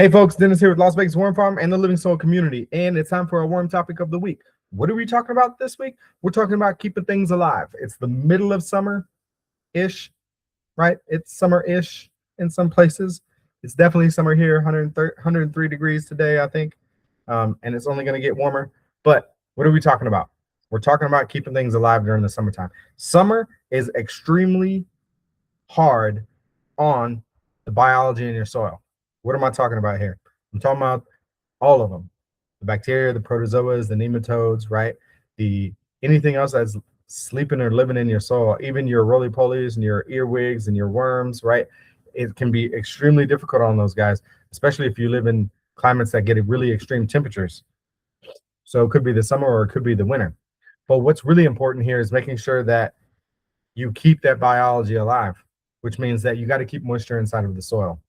Hey folks, Dennis here with Las Vegas Worm Farm and the Living Soil community, and it's time for our worm topic of the week. What are we talking about this week? We're talking about keeping things alive. It's the middle of summer-ish, right? It's summer-ish in some places. It's definitely summer here, 103 degrees today, I think, and it's only going to get warmer. But what are we talking about? We're talking about keeping things alive during the summertime. Summer is extremely hard on the biology in your soil. What am I talking about here? I'm talking about all of them. The bacteria, the protozoas, the nematodes, right? The anything else that's sleeping or living in your soil, even your roly-polies and your earwigs and your worms, right? It can be extremely difficult on those guys, especially if you live in climates that get really extreme temperatures. So it could be the summer or it could be the winter. But what's really important here is making sure that you keep that biology alive, which means that you got to keep moisture inside of the soil.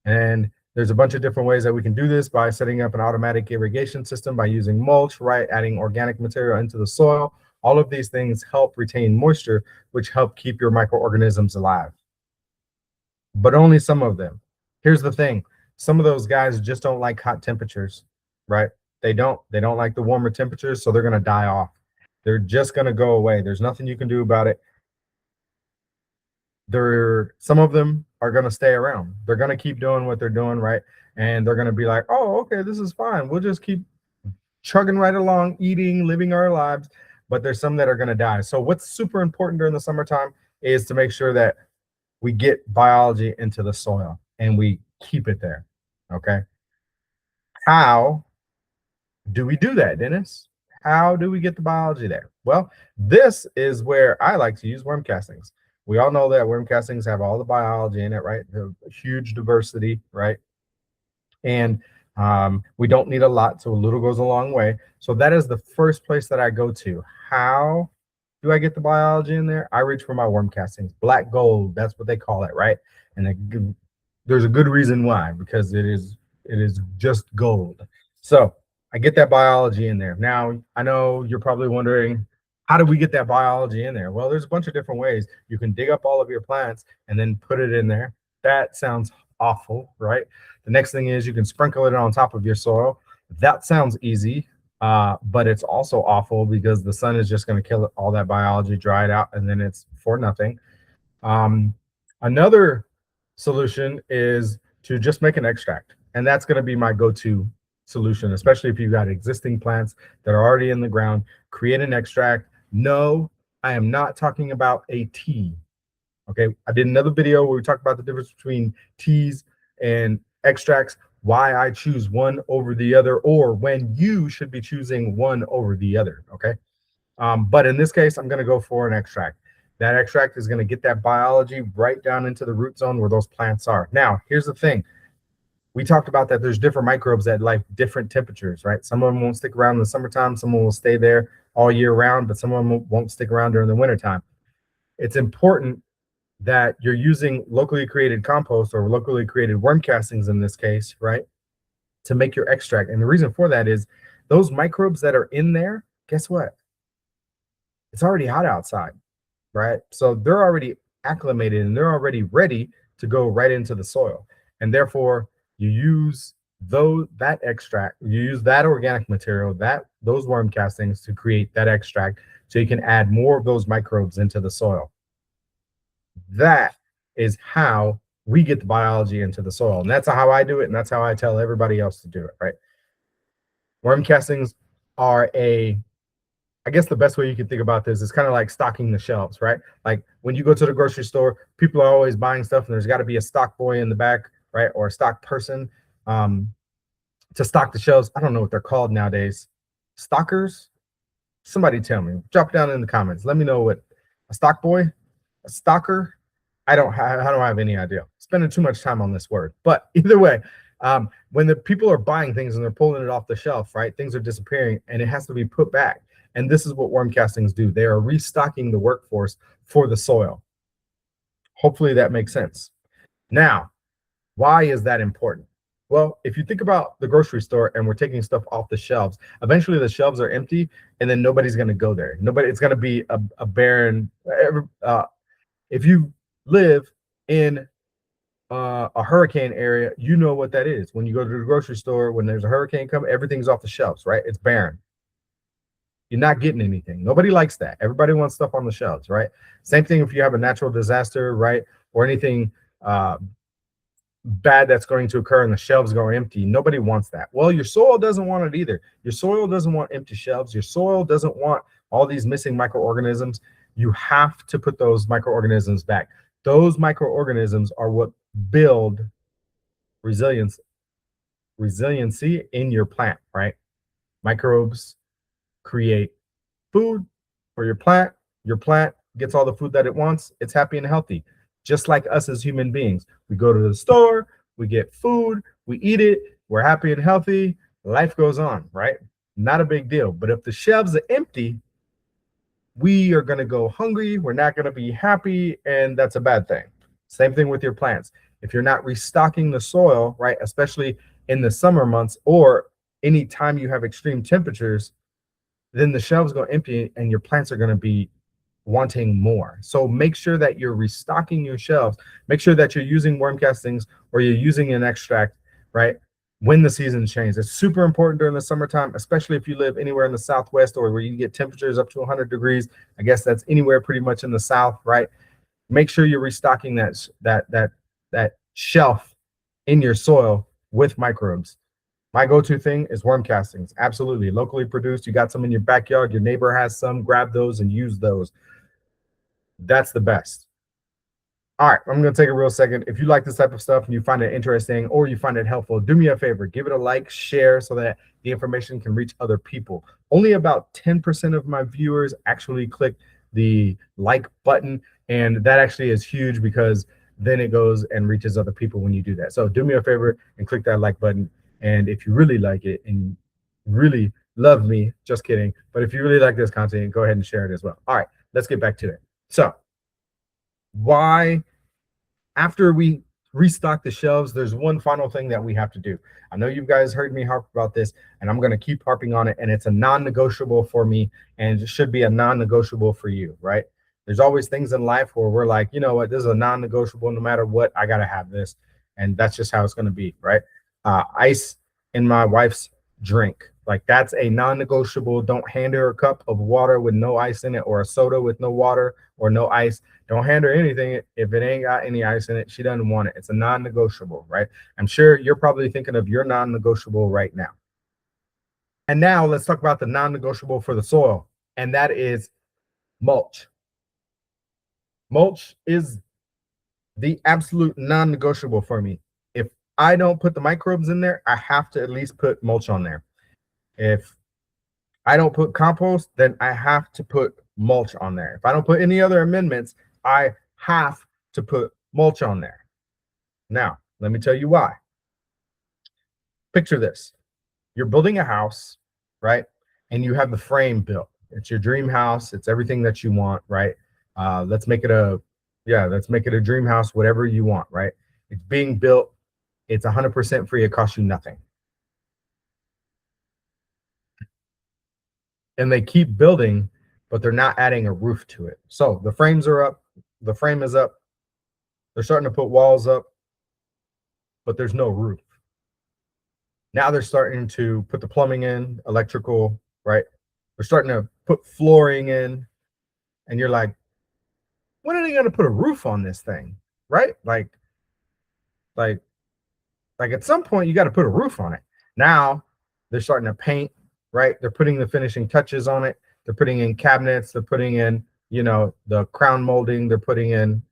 And there's a bunch of different ways that we can do this by setting up an automatic irrigation system, by using mulch, right? Adding organic material into the soil. All of these things help retain moisture, which help keep your microorganisms alive. But only some of them. Here's the thing. Some of those guys just don't like hot temperatures, right? They don't like the warmer temperatures, so they're going to die off. They're just going to go away. There's nothing you can do about it. Some of them are going to stay around. They're going to keep doing what they're doing, right? And they're going to be like, oh, okay, this is fine. We'll just keep chugging right along, eating, living our lives. But there's some that are going to die. So what's super important during the summertime is to make sure that we get biology into the soil and we keep it there, okay? How do we do that, Dennis? How do we get the biology there? Well, this is where I like to use worm castings. We all know that worm castings have all the biology in it, right? The huge diversity, right? And we don't need a lot, so a little goes a long way. So that is the first place that I go to. How do I get the biology in there? I reach for my worm castings. Black gold, that's what they call it, right? And there's a good reason why, because it is just gold. So I get that biology in there. Now, I know you're probably wondering, how do we get that biology in there? Well, there's a bunch of different ways. You can dig up all of your plants and then put it in there. That sounds awful, right? The next thing is you can sprinkle it on top of your soil. That sounds easy, but it's also awful because the sun is just going to kill all that biology, dry it out, and then it's for nothing. Another solution is to just make an extract, and that's going to be my go-to solution, especially if you've got existing plants that are already in the ground. Create an extract. No, I am not talking about a tea. Okay, I did another video where we talked about the difference between teas and extracts, why I choose one over the other, or when you should be choosing one over the other. Okay, but in this case, I'm going to go for an extract. That extract is going to get that biology right down into the root zone where those plants are. Now, here's the thing. We talked about that there's different microbes that like different temperatures, right? Some of them won't stick around in the summertime, some will stay there all year round, but some of them won't stick around during the wintertime. It's important that you're using locally created compost or locally created worm castings in this case, right, to make your extract. And the reason for that is those microbes that are in there, guess what? It's already hot outside, right? So they're already acclimated and they're already ready to go right into the soil. And therefore, you use that extract, you use that organic material, those worm castings to create that extract so you can add more of those microbes into the soil. That is how we get the biology into the soil. And that's how I do it, and that's how I tell everybody else to do it, right? Worm castings are I guess the best way you can think about this is kind of like stocking the shelves, right? Like when you go to the grocery store, people are always buying stuff and there's got to be a stock boy in the back, right? Or a stock person to stock the shelves. I don't know what they're called nowadays. Stockers? Somebody tell me. Drop it down in the comments. Let me know what a stock boy, a stocker. I don't have any idea. Spending too much time on this word. But either way, when the people are buying things and they're pulling it off the shelf, right? Things are disappearing and it has to be put back. And this is what worm castings do. They are restocking the workforce for the soil. Hopefully that makes sense. Now, why is that important? Well, if you think about the grocery store and we're taking stuff off the shelves, eventually the shelves are empty and then nobody's going to go there. It's going to be a barren. If you live in a hurricane area, you know what that is. When you go to the grocery store, when there's a hurricane coming, everything's off the shelves, right? It's barren. You're not getting anything. Nobody likes that. Everybody wants stuff on the shelves, right? Same thing if you have a natural disaster, right? Or anything uh, bad that's going to occur and the shelves go empty. Nobody wants that. Well, your soil doesn't want it either. Your soil doesn't want empty shelves. Your soil doesn't want all these missing microorganisms. You have to put those microorganisms back. Those microorganisms are what build resilience, resiliency in your plant, right? Microbes create food for your plant. Your plant gets all the food that it wants. It's happy and healthy. Just like us as human beings. We go to the store, we get food, we eat it, we're happy and healthy. Life goes on, right? Not a big deal. But if the shelves are empty, we are going to go hungry. We're not going to be happy. And that's a bad thing. Same thing with your plants. If you're not restocking the soil, right, especially in the summer months or anytime you have extreme temperatures, then the shelves go empty and your plants are going to be wanting more. So make sure that you're restocking your shelves. Make sure that you're using worm castings or you're using an extract, right? When the seasons change. It's super important during the summertime, especially if you live anywhere in the Southwest or where you get temperatures up to 100 degrees. I guess that's anywhere pretty much in the South, right? Make sure you're restocking that shelf in your soil with microbes. My go-to thing is worm castings. Absolutely. Locally produced. You got some in your backyard. Your neighbor has some. Grab those and use those. That's the best. All right, I'm going to take a real second. If you like this type of stuff and you find it interesting or you find it helpful, do me a favor. Give it a like, share so that the information can reach other people. Only about 10% of my viewers actually click the like button. And that actually is huge because then it goes and reaches other people when you do that. So do me a favor and click that like button. And if you really like it and really love me, just kidding. But if you really like this content, go ahead and share it as well. All right, let's get back to it. So why, after we restock the shelves, there's one final thing that we have to do. I know you guys heard me harp about this, and I'm going to keep harping on it. And it's a non-negotiable for me, and it should be a non-negotiable for you, right? There's always things in life where we're like, you know what, this is a non-negotiable. No matter what, I got to have this. And that's just how it's going to be, right? Ice in my wife's drink. Like that's a non-negotiable. Don't hand her a cup of water with no ice in it or a soda with no water or no ice. Don't hand her anything if it ain't got any ice in it. She doesn't want it. It's a non-negotiable, right? I'm sure you're probably thinking of your non-negotiable right now. And now let's talk about the non-negotiable for the soil, and that is mulch. Mulch is the absolute non-negotiable for me. If I don't put the microbes in there, I have to at least put mulch on there. If I don't put compost, then I have to put mulch on there. If I don't put any other amendments, I have to put mulch on there. Now, let me tell you why. Picture this. You're building a house, right? And you have the frame built. It's your dream house. It's everything that you want, right? Let's make it a dream house, whatever you want, right? It's being built. It's 100% free. It costs you nothing. And they keep building, but they're not adding a roof to it. So the frames are up. The frame is up. They're starting to put walls up, but there's no roof. Now they're starting to put the plumbing in, electrical, right? They're starting to put flooring in, and you're like, when are they going to put a roof on this thing, right? Like at some point you got to put a roof on it. Now they're starting to paint, right? They're putting the finishing touches on it. They're putting in cabinets. They're putting in, the crown molding. They're putting in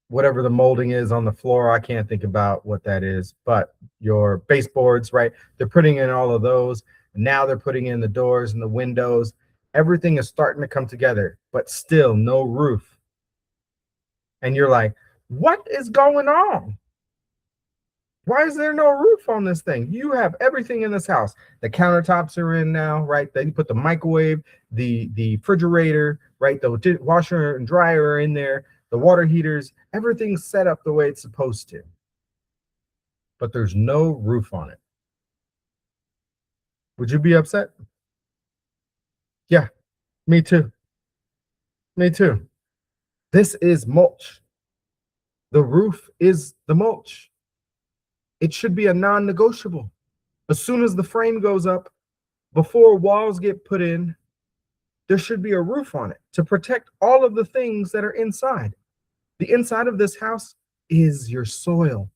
whatever the molding is on the floor. I can't think about what that is, but your baseboards, right? They're putting in all of those. Now they're putting in the doors and the windows. Everything is starting to come together, but still no roof. And you're like, what is going on? Why is there no roof on this thing? You have everything in this house. The countertops are in now, right? Then you put the microwave, the refrigerator, right? The washer and dryer are in there. The water heaters, everything's set up the way it's supposed to. But there's no roof on it. Would you be upset? Yeah, me too. Me too. This is mulch. The roof is the mulch. It should be a non-negotiable. As soon as the frame goes up, before walls get put in, there should be a roof on it to protect all of the things that are inside. The inside of this house is your soil.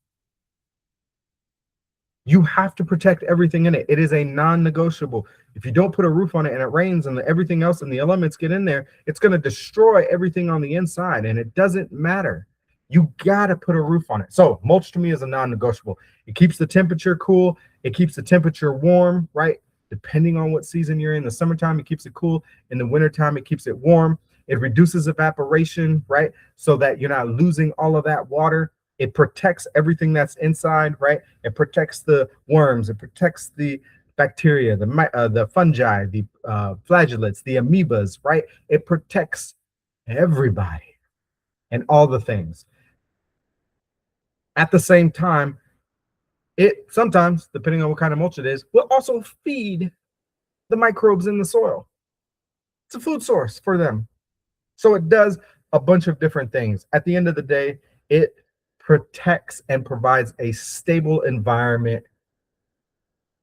You have to protect everything in it. It is a non-negotiable. If you don't put a roof on it and it rains and everything else and the elements get in there, it's going to destroy everything on the inside, and it doesn't matter. You got to put a roof on it. So mulch to me is a non-negotiable. It keeps the temperature cool. It keeps the temperature warm, right? Depending on what season you're in. The summertime, it keeps it cool. In the wintertime, it keeps it warm. It reduces evaporation, right? So that you're not losing all of that water. It protects everything that's inside, right? It protects the worms. It protects the bacteria, the fungi, the flagellates, the amoebas, right? It protects everybody and all the things. At the same time, it sometimes, depending on what kind of mulch it is, will also feed the microbes in the soil. It's a food source for them. So it does a bunch of different things. At the end of the day, it protects and provides a stable environment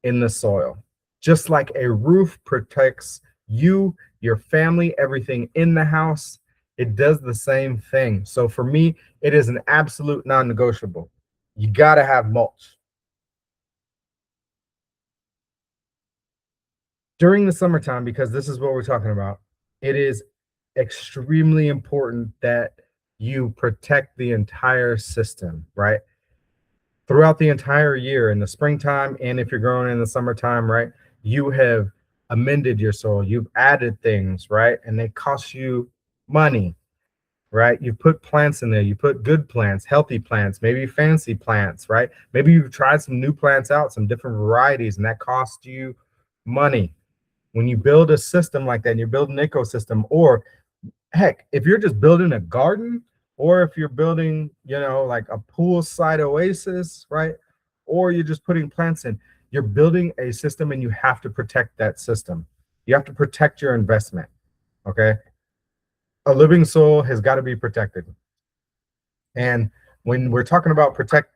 in the soil. Just like a roof protects you, your family, everything in the house, it does the same thing. So for me, it is an absolute non-negotiable. You got to have mulch. During the summertime, because this is what we're talking about, it is extremely important that you protect the entire system, right? Throughout the entire year, in the springtime, and if you're growing in the summertime, right? You have amended your soil, you've added things, right? And they cost you money, right? You put plants in there, you put good plants, healthy plants, maybe fancy plants, right? Maybe you've tried some new plants out, some different varieties, and that costs you money. When you build a system like that and you build an ecosystem, or heck, if you're just building a garden, or if you're building, like a poolside oasis, right? Or you're just putting plants in, you're building a system and you have to protect that system. You have to protect your investment. Okay. A living soul has got to be protected. And when we're talking about protecting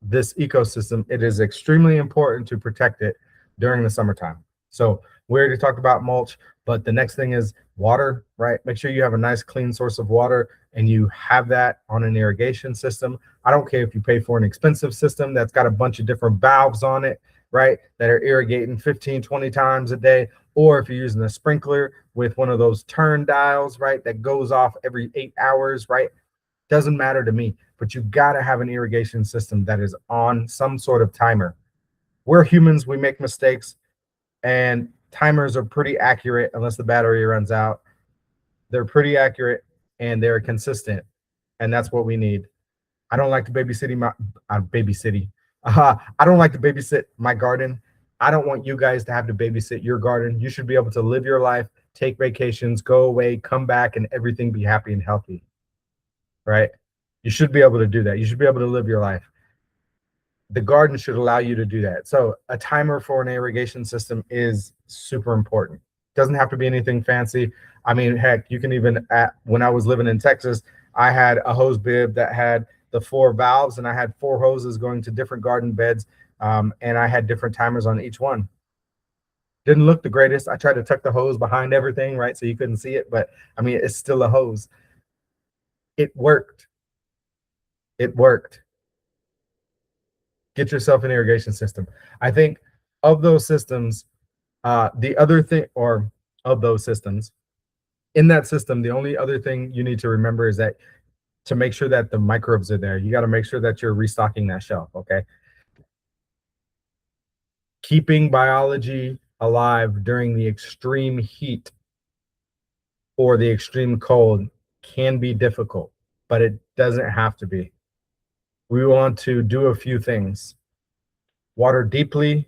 this ecosystem, it is extremely important to protect it during the summertime. So we already talked about mulch, but the next thing is water, right? Make sure you have a nice clean source of water and you have that on an irrigation system. I don't care if you pay for an expensive system that's got a bunch of different valves on it, right? That are irrigating 15, 20 times a day, or if you're using a sprinkler with one of those turn dials, right? That goes off every 8 hours, right? Doesn't matter to me, but you got to have an irrigation system that is on some sort of timer. We're humans, we make mistakes, and timers are pretty accurate unless the battery runs out. They're pretty accurate and they're consistent, and that's what we need. I don't like to babysit my babysitting. I don't like to babysit my garden. I don't want you guys to have to babysit your garden. You should be able to live your life, take vacations, go away, come back, and everything be happy and healthy, right? You should be able to do that. You should be able to live your life. The garden should allow you to do that. So a timer for an irrigation system is super important. Doesn't have to be anything fancy. I mean, heck, you can even, when I was living in Texas, I had a hose bib that had the 4 valves, and I had 4 hoses going to different garden beds, and I had different timers on each one. Didn't look the greatest. I tried to tuck the hose behind everything, right, so you couldn't see it, but I mean, it's still a hose. It worked. It worked. Get yourself an irrigation system. I think of those systems, the other thing, or of those systems, in that system, the only other thing you need to remember is that to make sure that the microbes are there, you got to make sure that you're restocking that shelf. Okay. Keeping biology alive during the extreme heat or the extreme cold can be difficult, but it doesn't have to be. We want to do a few things. Water deeply.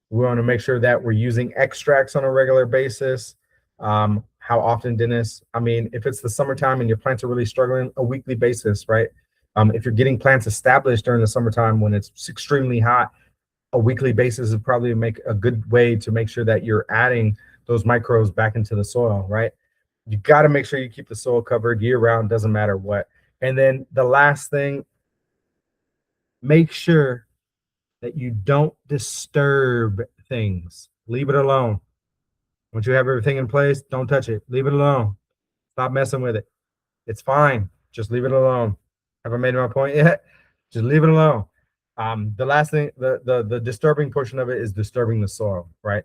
We want to make sure that we're using extracts on a regular basis. How often, Dennis? I mean, if it's the summertime and your plants are really struggling, a weekly basis, right? If you're getting plants established during the summertime when it's extremely hot, a weekly basis is probably make a good way to make sure that you're adding those microbes back into the soil, right? You got to make sure you keep the soil covered year round, doesn't matter what. And then the last thing, make sure that you don't disturb things. Leave it alone. Once you have everything in place, don't touch it. Leave it alone. Stop messing with it. It's fine. Just leave it alone. Have I made my point yet? Just leave it alone. The last thing, the disturbing portion of it is disturbing the soil, right?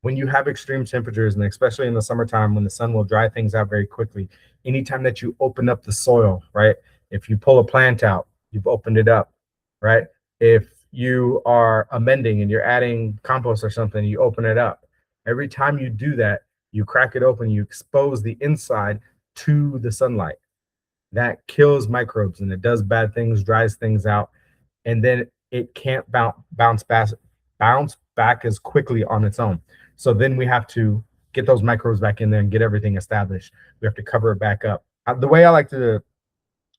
When you have extreme temperatures, and especially in the summertime when the sun will dry things out very quickly, anytime that you open up the soil, right? If you pull a plant out, you've opened it up, right? If you are amending and you're adding compost or something, you open it up. Every time you do that, you crack it open, you expose the inside to the sunlight. That kills microbes and it does bad things, dries things out, and then it can't bounce back as quickly on its own. So then we have to get those microbes back in there and get everything established. We have to cover it back up. The way I like to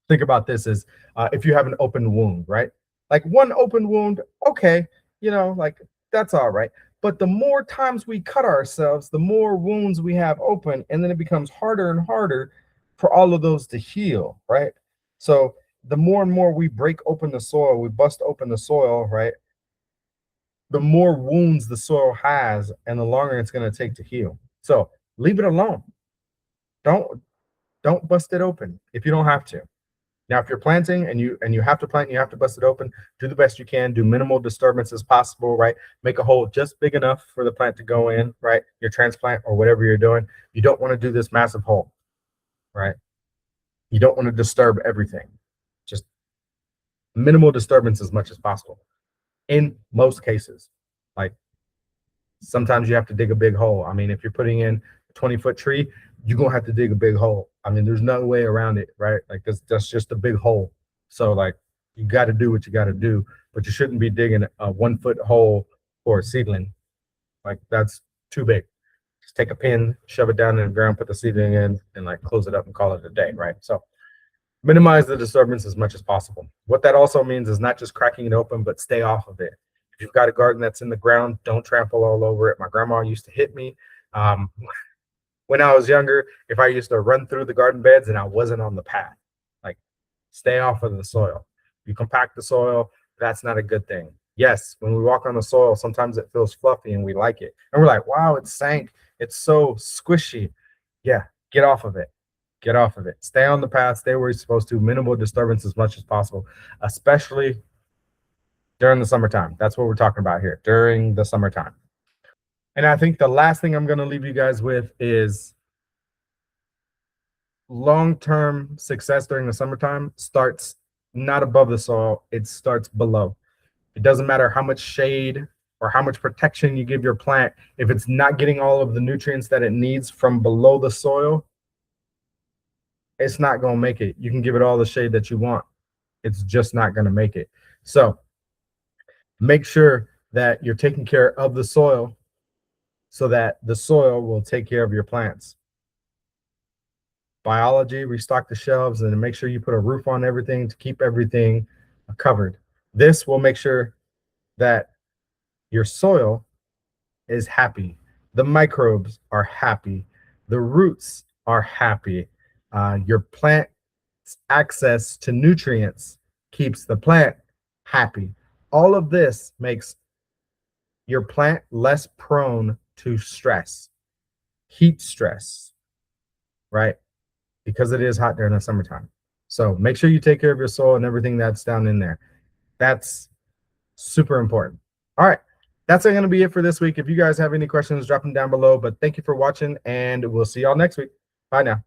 think about this is if you have an open wound, right? Like one open wound, okay, like that's all right. But the more times we cut ourselves, the more wounds we have open, and then it becomes harder and harder for all of those to heal, right? So the more and more we break open the soil, we bust open the soil, right? The more wounds the soil has and the longer it's going to take to heal. So leave it alone. Don't bust it open if you don't have to. Now, if you're planting and you have to plant, and you have to bust it open, do the best you can, do minimal disturbance as possible, right? Make a hole just big enough for the plant to go in, right? Your transplant or whatever you're doing. You don't want to do this massive hole, right? You don't want to disturb everything. Just minimal disturbance as much as possible. In most cases, like sometimes you have to dig a big hole. I mean, if you're putting in a 20-foot tree, you're gonna have to dig a big hole. I mean, there's no way around it, right? Like that's just a big hole. So like you got to do what you got to do, but you shouldn't be digging a 1-foot hole for a seedling. Like that's too big. Just take a pin, shove it down in the ground, put the seedling in, and like close it up and call it a day, right? So minimize the disturbance as much as possible. What that also means is not just cracking it open, but stay off of it. If you've got a garden that's in the ground, don't trample all over it. My grandma used to hit me. When I was younger, if I used to run through the garden beds and I wasn't on the path, like stay off of the soil. You compact the soil, that's not a good thing. Yes, when we walk on the soil, sometimes it feels fluffy and we like it. And we're like, wow, it sank. It's so squishy. Yeah, get off of it. Get off of it. Stay on the path. Stay where you're supposed to. Minimal disturbance as much as possible, especially during the summertime. That's what we're talking about here, during the summertime. And I think the last thing I'm going to leave you guys with is long-term success during the summertime starts not above the soil, it starts below. It doesn't matter how much shade or how much protection you give your plant. If it's not getting all of the nutrients that it needs from below the soil, it's not going to make it. You can give it all the shade that you want. It's just not going to make it. So make sure that you're taking care of the soil so that the soil will take care of your plants. Biology, restock the shelves and make sure you put a roof on everything to keep everything covered. This will make sure that your soil is happy. The microbes are happy. The roots are happy. Your plant's access to nutrients keeps the plant happy. All of this makes your plant less prone to stress, heat stress, right? Because it is hot during the summertime. So make sure you take care of your soil and everything that's down in there. That's super important. All right. That's going to be it for this week. If you guys have any questions, drop them down below. But thank you for watching, and we'll see y'all next week. Bye now.